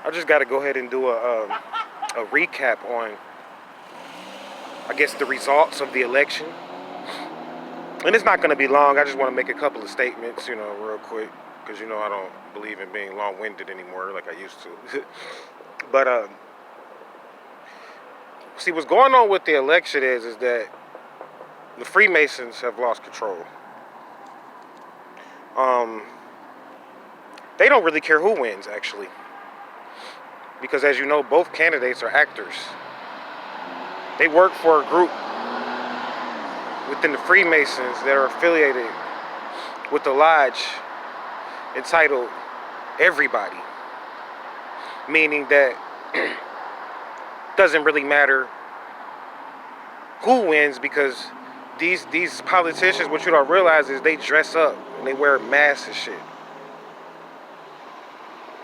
I just got to go ahead and do a recap on, I guess, the results of the election. And it's not going to be long. I just want to make a couple of statements, real quick. Because, I don't believe in being long-winded anymore like I used to. But, see, what's going on with the election is that the Freemasons have lost control. They don't really care who wins, actually. Because, as you know, both candidates are actors. They work for a group within the Freemasons that are affiliated with the lodge entitled Everybody. Meaning that doesn't really matter who wins, because these politicians, what you don't realize is they dress up and they wear masks and shit.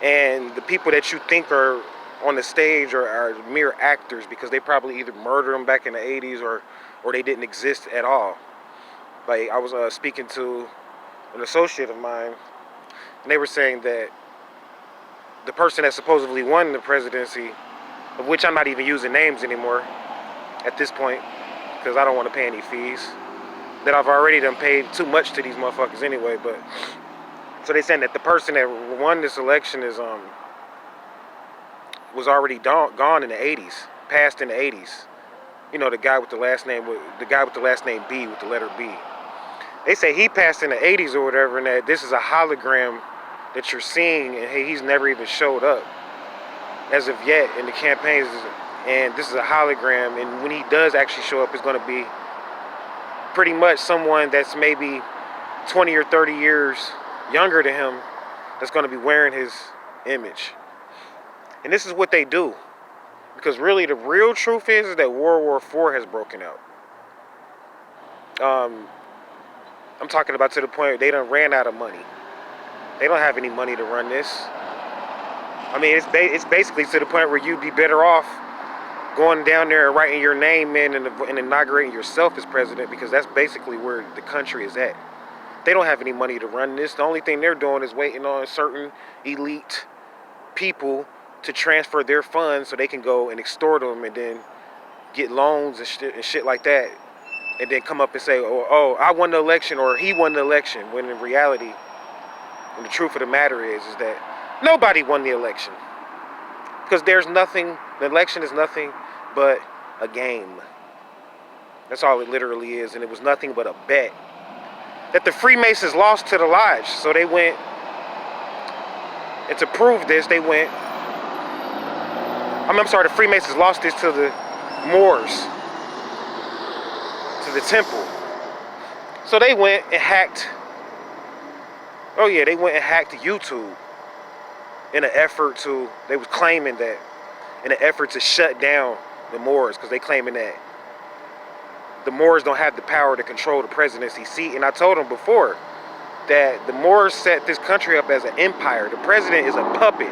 And the people that you think are on the stage are mere actors, because they probably either murdered them back in the 80s or they didn't exist at all. Like, I was speaking to an associate of mine, and they were saying that the person that supposedly won the presidency, of which I'm not even using names anymore at this point, because I don't want to pay any fees, that I've already done paid too much to these motherfuckers anyway. But so they saying that the person that won this election was already gone in the 80s, passed in the 80s. The guy with the last name B, with the letter B. They say he passed in the 80s or whatever, and that this is a hologram that you're seeing, and hey, he's never even showed up as of yet in the campaigns, and this is a hologram, and when he does actually show up, it's going to be pretty much someone that's maybe 20 or 30 years younger than him that's going to be wearing his image. And this is what they do, because really the real truth is that World War IV has broken out. I'm talking about to the point where they done ran out of money. They don't have any money to run this. I mean, it's basically to the point where you'd be better off going down there and writing your name in and inaugurating yourself as president, because that's basically where the country is at. They don't have any money to run this. The only thing they're doing is waiting on certain elite people to transfer their funds so they can go and extort them and then get loans and shit like that, and then come up and say, oh, I won the election, or he won the election, when in reality, and the truth of the matter is that nobody won the election. Because the election is nothing but a game. That's all it literally is, and it was nothing but a bet that the Freemasons lost to the lodge. So they went, and to prove this, the Freemasons lost this to the Moors, to the temple. So they went and hacked YouTube they was claiming that in an effort to shut down the Moors, because they claiming that the Moors don't have the power to control the presidency seat. And I told them before that the Moors set this country up as an empire. The president is a puppet,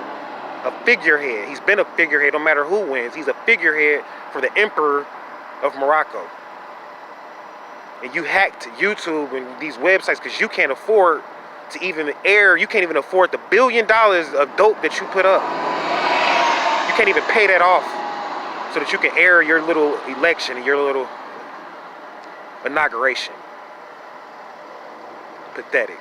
a figurehead. He's been a figurehead no matter who wins. He's a figurehead for the emperor of Morocco. And you hacked YouTube and these websites because you can't afford to even air. You can't even afford the $1 billion of dope that you put up. You can't even pay that off so that you can air your little election and your little inauguration. Pathetic.